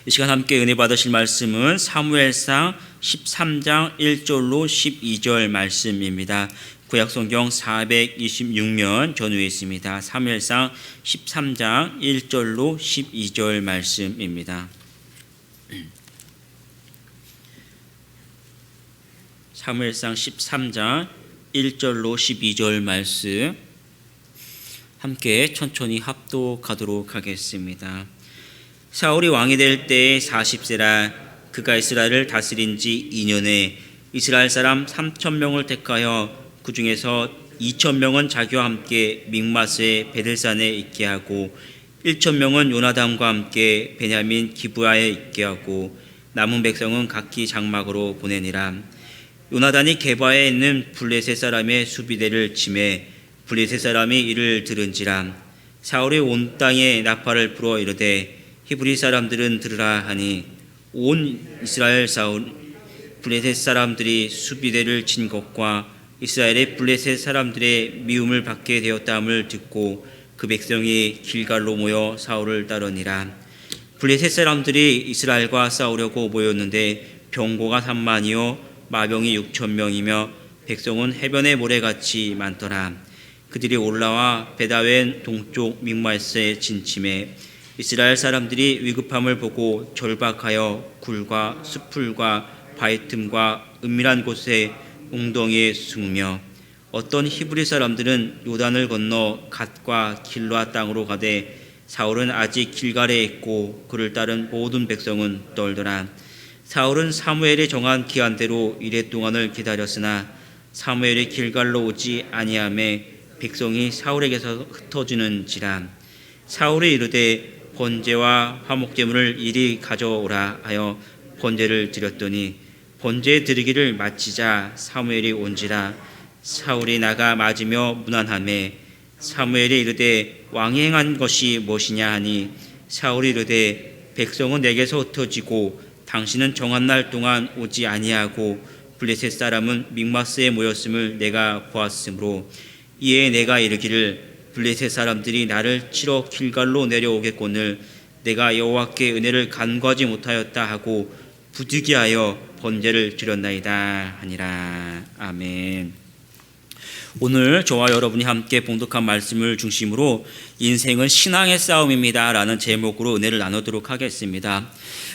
이 시간 함께 은혜 받으실 말씀은 사무엘상 13장 1절로 12절 말씀입니다. 구약성경 426면 전후에 있습니다. 사무엘상 13장 1절로 12절 말씀입니다. 사무엘상 13장 1절로 12절 말씀 함께 천천히 합독하도록 하겠습니다. 사울이 왕이 될 때에 40세라 그가 이스라엘을 다스린 지 2년에 이스라엘 사람 3,000명을 택하여 그 중에서 2,000명은 자기와 함께 믹마스의 베들산에 있게 하고 1,000명은 요나단과 함께 베냐민 기브아에 있게 하고 남은 백성은 각기 장막으로 보내니라. 요나단이 게바에 있는 블레셋 사람의 수비대를 치매 블레셋 사람이 이를 들은지라. 사울이 온 땅에 나팔을 불어 이르되 히브리 사람들은 들으라 하니 온 이스라엘 사울 블레셋 사람들이 수비대를 친 것과 이스라엘의 블레셋 사람들의 미움을 받게 되었다함을 듣고 그 백성이 길갈로 모여 사울을 따르니라. 블레셋 사람들이 이스라엘과 싸우려고 모였는데 병거가 3만이요 마병이 6,000명이며 백성은 해변의 모래같이 많더라. 그들이 올라와 베다웬 동쪽 믹마스에 진침해 이스라엘 사람들이 위급함을 보고 절박하여 굴과 숲풀과 바위 틈과 은밀한 곳에 웅덩이에 숨며 어떤 히브리 사람들은 요단을 건너 갓과 길라 땅으로 가되 사울은 아직 길갈에 있고 그를 따른 모든 백성은 떨더라. 사울은 사무엘이 정한 기한대로 이레 동안을 기다렸으나 사무엘이 길갈로 오지 아니하매 백성이 사울에게서 흩어지는지라. 사울이 이르되 번제와 화목제물을 이리 가져오라 하여 번제를 드렸더니 번제 드리기를 마치자 사무엘이 온지라. 사울이 나가 맞으며 무난하매 사무엘이 이르되 왕이 행한 것이 무엇이냐 하니 사울이 이르되 백성은 내게서 흩어지고 당신은 정한 날 동안 오지 아니하고 블레셋 사람은 믹마스에 모였음을 내가 보았으므로 이에 내가 이르기를 블레셋 사람들이 나를 치러 길갈로 내려오겠거늘 내가 여호와께 은혜를 간구하지 못하였다 하고 부득이하여 번제를 드렸나이다 하니라. 아멘. 오늘 저와 여러분이 함께 봉독한 말씀을 중심으로 인생은 신앙의 싸움입니다 라는 제목으로 은혜를 나누도록 하겠습니다.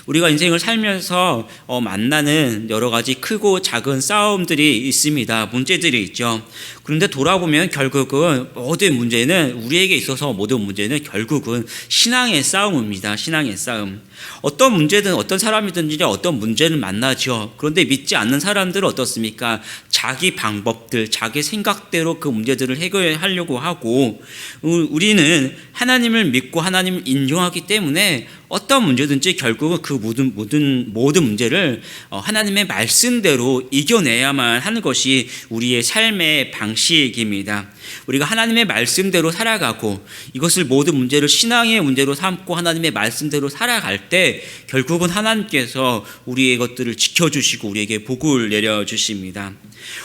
우리가 인생을 살면서 만나는 여러 가지 크고 작은 싸움들이 있습니다. 문제들이 있죠. 그런데 돌아보면 결국은 모든 문제는 우리에게 있어서 모든 문제는 결국은 신앙의 싸움입니다. 신앙의 싸움. 어떤 문제든 어떤 사람이든지 어떤 문제를 만나죠. 그런데 믿지 않는 사람들은 어떻습니까? 자기 방법들, 자기 생각대로 그 문제들을 해결하려고 하고 우리는 하나님을 믿고 하나님을 인정하기 때문에 어떤 문제든지 결국은 그 모든 문제를 하나님의 말씀대로 이겨내야만 하는 것이 우리의 삶의 방식입니다. 우리가 하나님의 말씀대로 살아가고 이것을 모든 문제를 신앙의 문제로 삼고 하나님의 말씀대로 살아갈 때 결국은 하나님께서 우리의 것들을 지켜주시고 우리에게 복을 내려주십니다.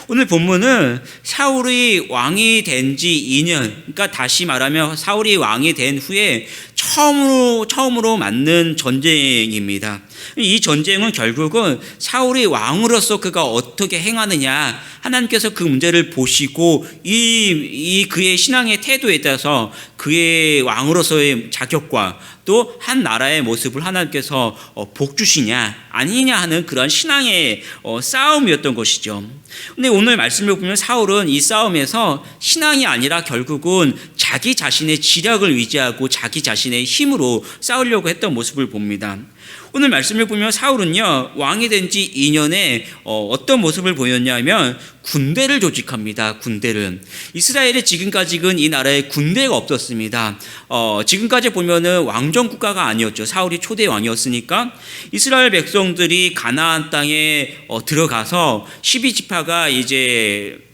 오늘 본문은 사울이 왕이 된 지 2년, 그러니까 다시 말하면 사울이 왕이 된 후에 처음으로 맞는 전쟁입니다. 이 전쟁은 결국은 사울이 왕으로서 그가 어떻게 행하느냐, 하나님께서 그 문제를 보시고 이 그의 신앙의 태도에 따라서 그의 왕으로서의 자격과 또 한 나라의 모습을 하나님께서 복 주시냐 아니냐 하는 그런 신앙의 싸움이었던 것이죠. 근데 오늘 말씀을 보면 사울은 이 싸움에서 신앙이 아니라 결국은 자기 자신의 지력을 의지하고 자기 자신의 힘으로 싸우려고 했던 모습을 봅니다. 오늘 말씀을 보면 사울은요 왕이 된 지 2년에 어떤 모습을 보였냐면 군대를 조직합니다. 군대를. 이스라엘이 지금까지는 이 나라에 군대가 없었습니다. 지금까지 보면은 왕정 국가가 아니었죠. 사울이 초대 왕이었으니까 이스라엘 백성들이 가나안 땅에 들어가서 12지파가 이제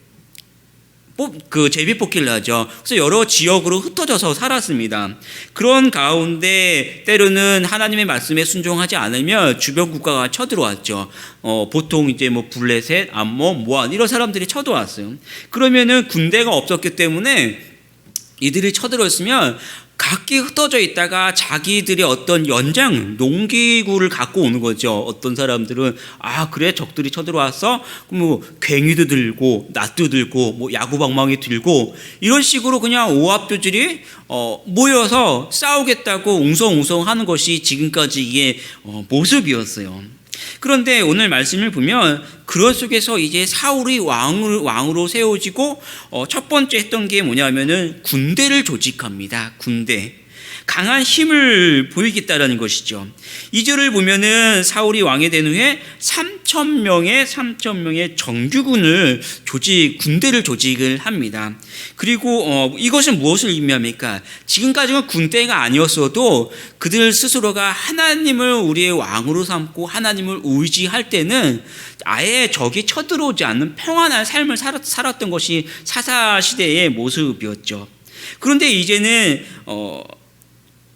그 제비뽑기를 하죠. 그래서 여러 지역으로 흩어져서 살았습니다. 그런 가운데 때로는 하나님의 말씀에 순종하지 않으면 주변 국가가 쳐들어왔죠. 보통 이제 뭐 블레셋, 암몬, 모안 이런 사람들이 쳐들어왔어요. 그러면은 군대가 없었기 때문에 이들이 쳐들어왔으면 각기 흩어져 있다가 자기들의 어떤 연장 농기구를 갖고 오는 거죠. 어떤 사람들은 그래 적들이 쳐들어왔어? 그럼 뭐 괭이도 들고 낫도 들고 뭐 야구방망이 들고 이런 식으로 그냥 오합조들이 모여서 싸우겠다고 웅성웅성하는 것이 지금까지 이게 모습이었어요. 그런데 오늘 말씀을 보면 그런 속에서 이제 사울이 왕으로 세워지고 첫 번째 했던 게 뭐냐면은 군대를 조직합니다. 군대. 강한 힘을 보이겠다라는 것이죠. 2절을 보면은 사울이 왕이 된 후에 3,000명의 정규군을 군대를 조직을 합니다. 그리고 이것은 무엇을 의미합니까? 지금까지는 군대가 아니었어도 그들 스스로가 하나님을 우리의 왕으로 삼고 하나님을 의지할 때는 아예 적이 쳐들어오지 않는 평안한 삶을 살았던 것이 사사시대의 모습이었죠. 그런데 이제는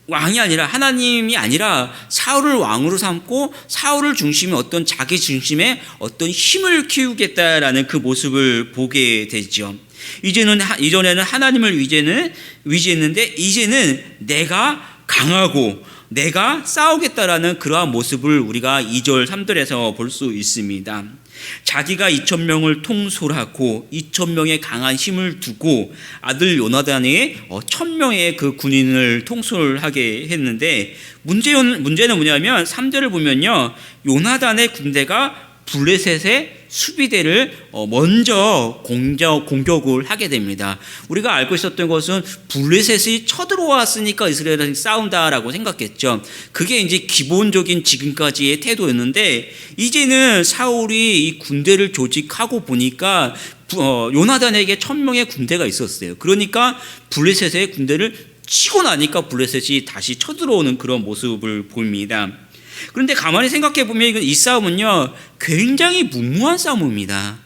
왕이 아니라 하나님이 아니라 사울을 왕으로 삼고 사울을 중심에 어떤 자기 중심의 어떤 힘을 키우겠다라는 그 모습을 보게 되죠. 이전에는 하나님을 위지했는데 이제는 내가 강하고 내가 싸우겠다라는 그러한 모습을 우리가 2절 3절에서 볼 수 있습니다. 자기가 2,000명을 통솔하고 2,000명의 강한 힘을 두고 아들 요나단이 1,000명의 그 군인을 통솔하게 했는데 문제는 뭐냐면 3절을 보면요, 요나단의 군대가 블레셋의 수비대를 먼저 공격을 하게 됩니다. 우리가 알고 있었던 것은 블레셋이 쳐들어왔으니까 이스라엘이 싸운다라고 생각했죠. 그게 이제 기본적인 지금까지의 태도였는데 이제는 사울이 이 군대를 조직하고 보니까 요나단에게 1,000명의 군대가 있었어요. 그러니까 블레셋의 군대를 치고 나니까 블레셋이 다시 쳐들어오는 그런 모습을 보입니다. 그런데 가만히 생각해 보면 이 싸움은요 굉장히 무모한 싸움입니다.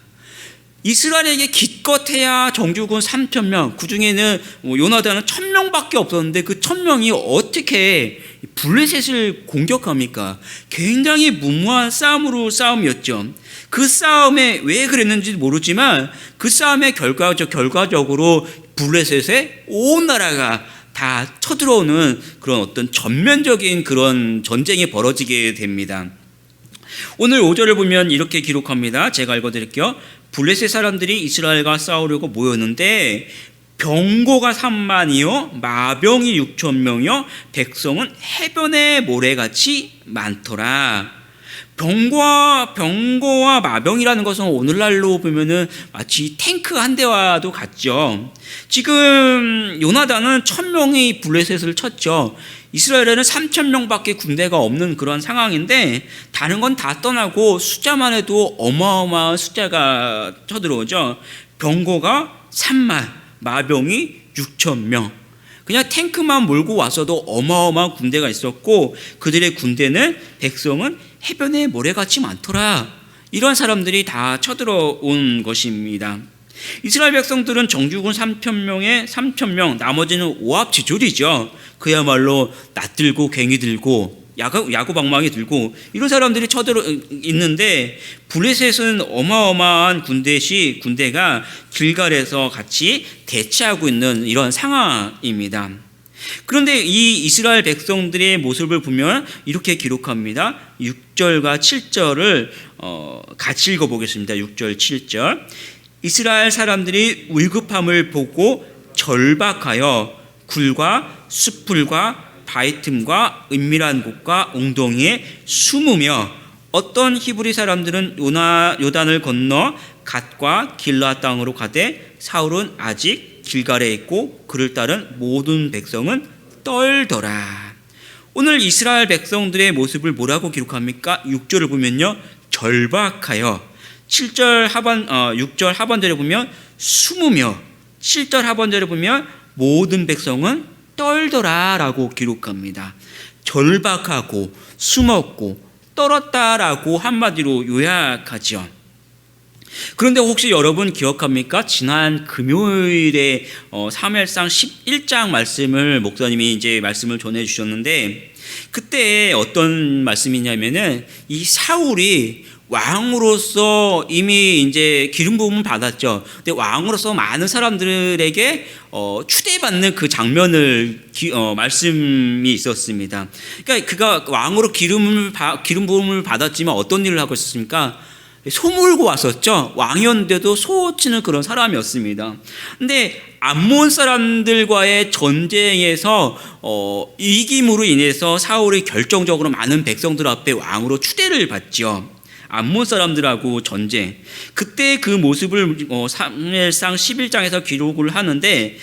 이스라엘에게 기껏해야 정규군 3,000명, 그 중에는 요나단은 1,000명밖에 없었는데 그 1,000명이 어떻게 블레셋을 공격합니까? 굉장히 무모한 싸움이었죠. 그 싸움에 왜 그랬는지 모르지만 그 싸움의 결과적으로 블레셋의 온 나라가 다 쳐들어오는 그런 어떤 전면적인 그런 전쟁이 벌어지게 됩니다. 오늘 5절을 보면 이렇게 기록합니다. 제가 읽어드릴게요. 블레셋 사람들이 이스라엘과 싸우려고 모였는데 병거가 3만이요 마병이 6,000명이요 백성은 해변의 모래같이 많더라. 병거와 마병이라는 것은 오늘날로 보면은 마치 탱크 한 대와도 같죠. 지금 요나단은 1,000명이 블레셋을 쳤죠. 이스라엘에는 3,000명밖에 군대가 없는 그런 상황인데 다른 건 다 떠나고 숫자만 해도 어마어마한 숫자가 쳐들어오죠. 병거가 3만, 마병이 6,000명. 그냥 탱크만 몰고 와서도 어마어마한 군대가 있었고 그들의 군대는 백성은 해변에 모래같이 많더라. 이런 사람들이 다 쳐들어온 것입니다. 이스라엘 백성들은 정규군 3,000명, 나머지는 오합지졸이죠. 그야말로 낫 들고 괭이 들고 야구방망이 들고 이런 사람들이 쳐들어 있는데 블레셋은 어마어마한 군대가 길갈에서 같이 대치하고 있는 이런 상황입니다. 그런데 이 이스라엘 백성들의 모습을 보면 이렇게 기록합니다. 6절과 7절을 같이 읽어보겠습니다. 6절 7절. 이스라엘 사람들이 위급함을 보고 절박하여 굴과 숲풀과 바위 틈과 은밀한 곳과 웅덩이에 숨으며 어떤 히브리 사람들은 요단을 건너 갓과 길라 땅으로 가되 사울은 아직 길갈에 있고 그를 따른 모든 백성은 떨더라. 오늘 이스라엘 백성들의 모습을 뭐라고 기록합니까? 6절을 보면요 절박하여, 6절 하반절에 보면 숨으며, 7절 하반절에 보면 모든 백성은 떨더라라고 기록합니다. 절박하고 숨었고 떨었다라고 한마디로 요약하죠. 그런데 혹시 여러분 기억합니까? 지난 금요일에 사무엘상 11장 말씀을 목사님이 이제 말씀을 전해 주셨는데 그때 어떤 말씀이냐면은 이 사울이 왕으로서 이미 이제 기름 부음을 받았죠. 근데 왕으로서 많은 사람들에게 추대받는 그 장면을 말씀이 있었습니다. 그러니까 그가 왕으로 기름 부음을 받았지만 어떤 일을 하고 있었습니까? 소 몰고 왔었죠. 왕이었는데도 소 치는 그런 사람이었습니다. 근데 암몬 사람들과의 전쟁에서 이김으로 인해서 사울이 결정적으로 많은 백성들 앞에 왕으로 추대를 받죠. 암몬 사람들하고 전쟁. 그때 그 모습을 사무엘상 11장에서 기록을 하는데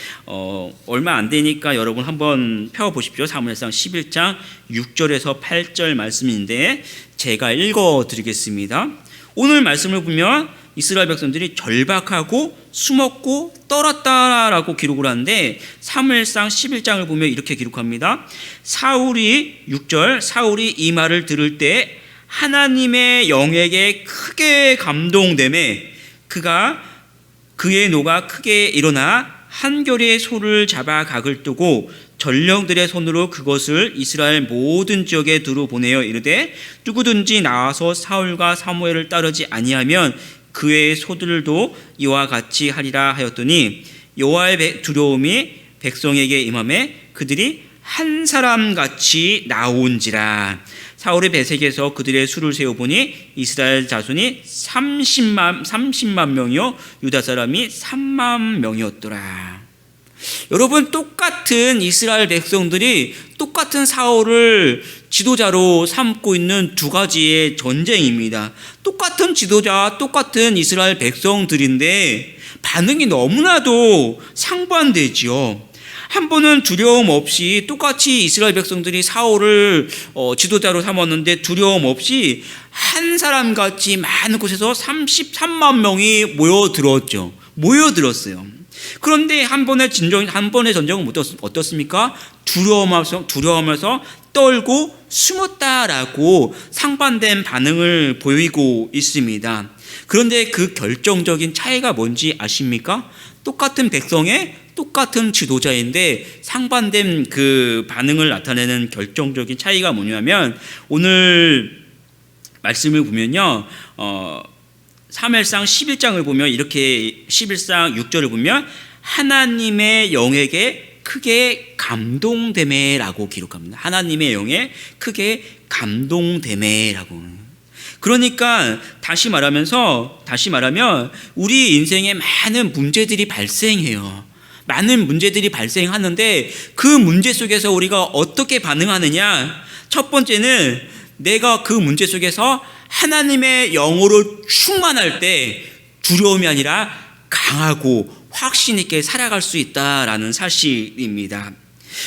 얼마 안 되니까 여러분 한번 펴보십시오. 사무엘상 11장 6절에서 8절 말씀인데 제가 읽어드리겠습니다. 오늘 말씀을 보면 이스라엘 백성들이 절박하고 숨었고 떨었다라고 기록을 하는데 사무엘상 11장을 보면 이렇게 기록합니다. 6절 사울이 이 말을 들을 때 하나님의 영에게 크게 감동되매 그의 노가 크게 일어나 한결의 소를 잡아 각을 뜨고 전령들의 손으로 그것을 이스라엘 모든 지역에 두루 보내어 이르되 누구든지 나와서 사울과 사무엘을 따르지 아니하면 그의 소들도 이와 같이 하리라 하였더니 여호와의 두려움이 백성에게 임하매 그들이 한 사람같이 나온지라. 사울의 배색에서 그들의 수를 세어보니 이스라엘 자손이 30만 명이요 유다 사람이 3만 명이었더라. 여러분, 똑같은 이스라엘 백성들이 똑같은 사울을 지도자로 삼고 있는 두 가지의 전쟁입니다. 똑같은 지도자, 똑같은 이스라엘 백성들인데 반응이 너무나도 상반되지요. 한 번은 두려움 없이 똑같이 이스라엘 백성들이 사울을 지도자로 삼았는데 두려움 없이 한 사람같이 많은 곳에서 33만 명이 모여들었어요. 그런데 한 번의 전쟁은 어떻습니까? 두려워하면서 떨고 숨었다라고 상반된 반응을 보이고 있습니다. 그런데 그 결정적인 차이가 뭔지 아십니까? 똑같은 백성의 똑같은 지도자인데 상반된 그 반응을 나타내는 결정적인 차이가 뭐냐면 오늘 말씀을 보면요. 사무엘상 11장을 보면 이렇게 11장 6절을 보면 하나님의 영에게 크게 감동되매라고 기록합니다. 하나님의 영에 크게 감동되매라고. 그러니까 다시 말하면 우리 인생에 많은 문제들이 발생해요. 많은 문제들이 발생하는데 그 문제 속에서 우리가 어떻게 반응하느냐? 첫 번째는 내가 그 문제 속에서 하나님의 영으로 충만할 때 두려움이 아니라 강하고 확신 있게 살아갈 수 있다라는 사실입니다.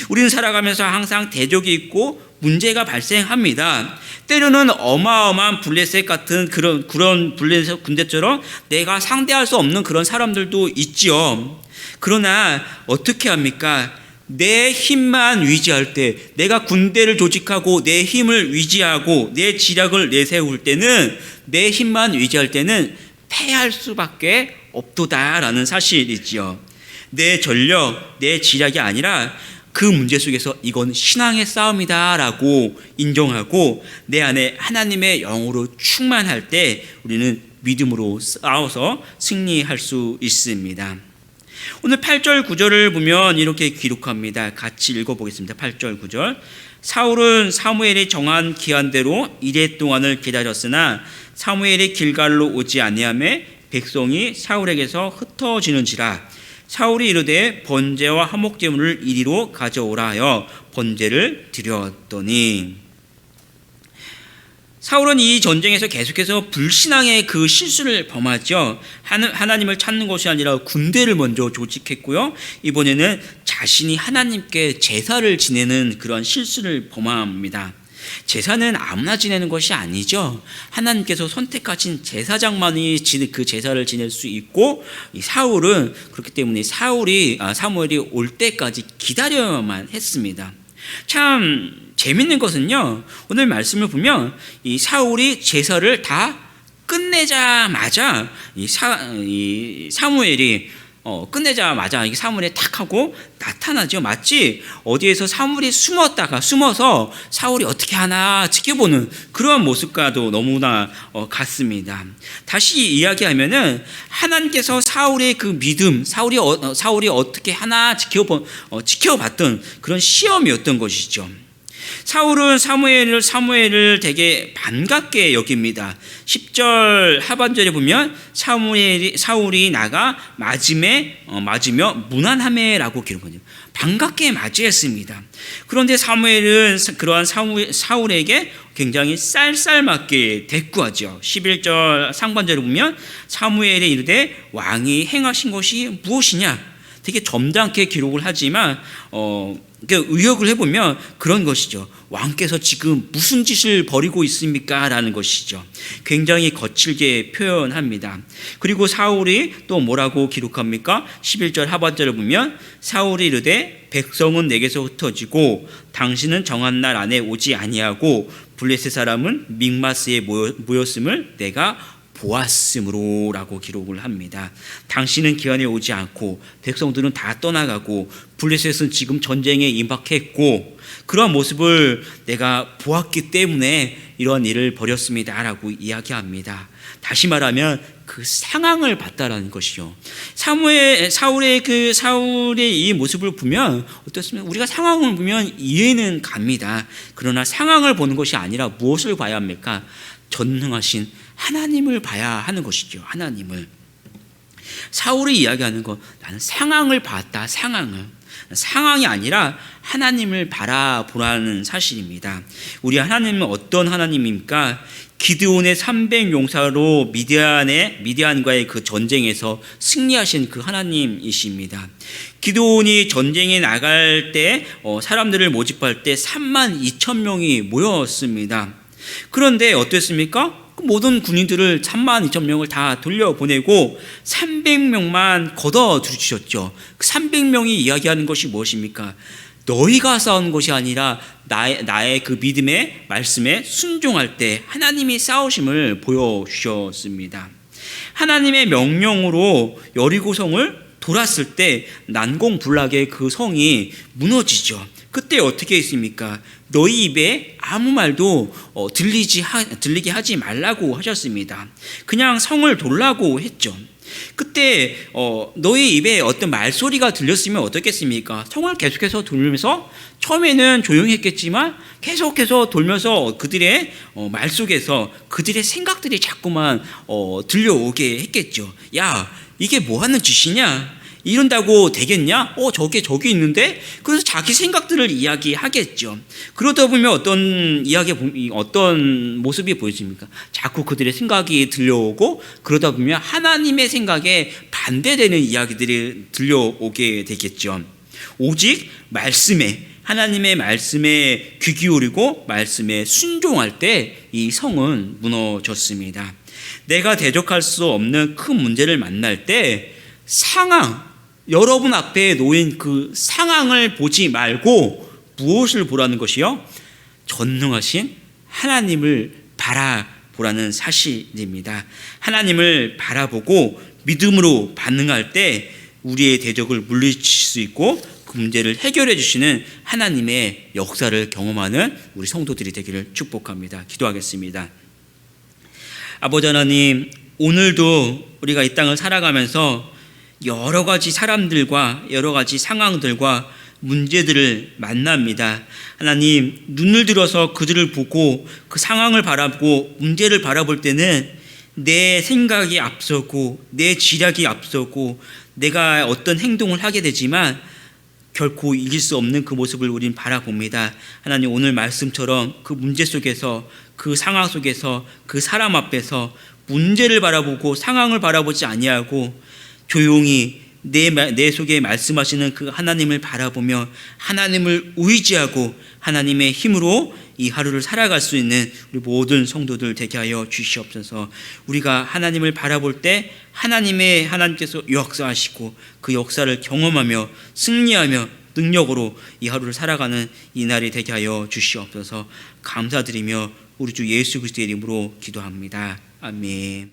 우리는 살아가면서 항상 대적이 있고 문제가 발생합니다. 때로는 어마어마한 블레셋 같은 그런 블레셋 군대처럼 내가 상대할 수 없는 그런 사람들도 있지요. 그러나 어떻게 합니까? 내 힘만 위지할 때, 내가 군대를 조직하고 내 힘을 위지하고 내 지략을 내세울 때는, 내 힘만 위지할 때는 패할 수밖에 없도다라는 사실이지요. 내 전력, 내 지략이 아니라 그 문제 속에서 이건 신앙의 싸움이다라고 인정하고 내 안에 하나님의 영으로 충만할 때 우리는 믿음으로 싸워서 승리할 수 있습니다. 오늘 8절 9절을 보면 이렇게 기록합니다. 같이 읽어보겠습니다. 8절 9절. 사울은 사무엘이 정한 기한대로 이레 동안을 기다렸으나 사무엘이 길갈로 오지 아니하며 백성이 사울에게서 흩어지는지라. 사울이 이르되 번제와 화목제물을 이리로 가져오라 하여 번제를 드렸더니. 사울은 이 전쟁에서 계속해서 불신앙의 그 실수를 범하죠. 하나님을 찾는 것이 아니라 군대를 먼저 조직했고요. 이번에는 자신이 하나님께 제사를 지내는 그런 실수를 범합니다. 제사는 아무나 지내는 것이 아니죠. 하나님께서 선택하신 제사장만이 그 제사를 지낼 수 있고, 이 사울은 그렇기 때문에 사무엘이 올 때까지 기다려야만 했습니다. 참 재밌는 것은요, 오늘 말씀을 보면 이 사울이 제사를 다 끝내자마자 이 사무엘이 끝내자마자 이게 사무엘이 탁 하고 나타나죠. 마치 어디에서 사무엘이 숨어서 사울이 어떻게 하나 지켜보는 그런 모습과도 너무나 같습니다. 다시 이야기하면은 하나님께서 사울의 그 믿음, 사울이 어떻게 하나 지켜봤던 그런 시험이었던 것이죠. 사울은 사무엘을 되게 반갑게 여깁니다. 10절 하반절에 보면 사울이 나가 맞으며 무난하매라고 기록하죠. 반갑게 맞이했습니다. 그런데 사무엘은 그러한 사울에게 굉장히 쌀쌀맞게 대꾸하죠. 11절 상반절에 보면 사무엘이 이르되 왕이 행하신 것이 무엇이냐? 되게 점잖게 기록을 하지만 의역을 해보면 그런 것이죠. 왕께서 지금 무슨 짓을 벌이고 있습니까? 라는 것이죠. 굉장히 거칠게 표현합니다. 그리고 사울이 또 뭐라고 기록합니까? 11절 하반절을 보면 사울이 이르되 백성은 내게서 흩어지고 당신은 정한 날 안에 오지 아니하고 블레셋 사람은 믹마스에 모였음을 내가 보았으므로 라고 기록을 합니다. 당신은 기한에 오지 않고 백성들은 다 떠나가고 블레셋은 지금 전쟁에 임박했고 그런 모습을 내가 보았기 때문에 이런 일을 벌였습니다 라고 이야기합니다. 다시 말하면 그 상황을 봤다라는 것이요. 사울의 이 모습을 보면 어떻습니까? 우리가 상황을 보면 이해는 갑니다. 그러나 상황을 보는 것이 아니라 무엇을 봐야 합니까? 전능하신 하나님을 봐야 하는 것이죠. 하나님을. 사울이 이야기하는 것, 나는 상황을 봤다. 상황이 아니라 하나님을 바라보라는 사실입니다. 우리 하나님은 어떤 하나님입니까? 기드온의 300용사로 미디안과의 그 전쟁에서 승리하신 그 하나님이십니다. 기드온이 전쟁에 나갈 때 사람들을 모집할 때 32,000명이 모였습니다. 그런데 어땠습니까? 모든 군인들을 32,000명을 다 돌려보내고 300명만 걷어 들이셨죠. 그 300명이 이야기하는 것이 무엇입니까? 너희가 싸우는 것이 아니라 나의 그 믿음의 말씀에 순종할 때 하나님이 싸우심을 보여주셨습니다. 하나님의 명령으로 여리고성을 돌았을 때 난공불락의 그 성이 무너지죠. 그때 어떻게 했습니까? 너희 입에 아무 말도 들리게 하지 말라고 하셨습니다. 그냥 성을 돌라고 했죠. 그때 너희 입에 어떤 말소리가 들렸으면 어떻겠습니까? 성을 계속해서 돌면서 처음에는 조용했겠지만 계속해서 돌면서 그들의 말 속에서 그들의 생각들이 자꾸만 들려오게 했겠죠. 야, 이게 뭐 하는 짓이냐? 이런다고 되겠냐? 저기 있는데? 그래서 자기 생각들을 이야기하겠죠. 그러다 보면 어떤 모습이 보여집니까? 자꾸 그들의 생각이 들려오고 그러다 보면 하나님의 생각에 반대되는 이야기들이 들려오게 되겠죠. 오직 하나님의 말씀에 귀 기울이고 말씀에 순종할 때 이 성은 무너졌습니다. 내가 대적할 수 없는 큰 문제를 만날 때 여러분 앞에 놓인 그 상황을 보지 말고 무엇을 보라는 것이요? 전능하신 하나님을 바라보라는 사실입니다. 하나님을 바라보고 믿음으로 반응할 때 우리의 대적을 물리칠 수 있고 그 문제를 해결해 주시는 하나님의 역사를 경험하는 우리 성도들이 되기를 축복합니다. 기도하겠습니다. 아버지 하나님, 오늘도 우리가 이 땅을 살아가면서 여러 가지 사람들과 여러 가지 상황들과 문제들을 만납니다. 하나님, 눈을 들어서 그들을 보고 그 상황을 바라보고 문제를 바라볼 때는 내 생각이 앞서고 내 지략이 앞서고 내가 어떤 행동을 하게 되지만 결코 이길 수 없는 그 모습을 우린 바라봅니다. 하나님, 오늘 말씀처럼 그 문제 속에서 그 상황 속에서 그 사람 앞에서 문제를 바라보고 상황을 바라보지 아니하고 조용히 내 속에 말씀하시는 그 하나님을 바라보며 하나님을 의지하고 하나님의 힘으로 이 하루를 살아갈 수 있는 우리 모든 성도들 되게 하여 주시옵소서. 우리가 하나님을 바라볼 때 하나님께서 역사하시고 그 역사를 경험하며 승리하며 능력으로 이 하루를 살아가는 이 날이 되게 하여 주시옵소서. 감사드리며 우리 주 예수 그리스도의 이름으로 기도합니다. 아멘.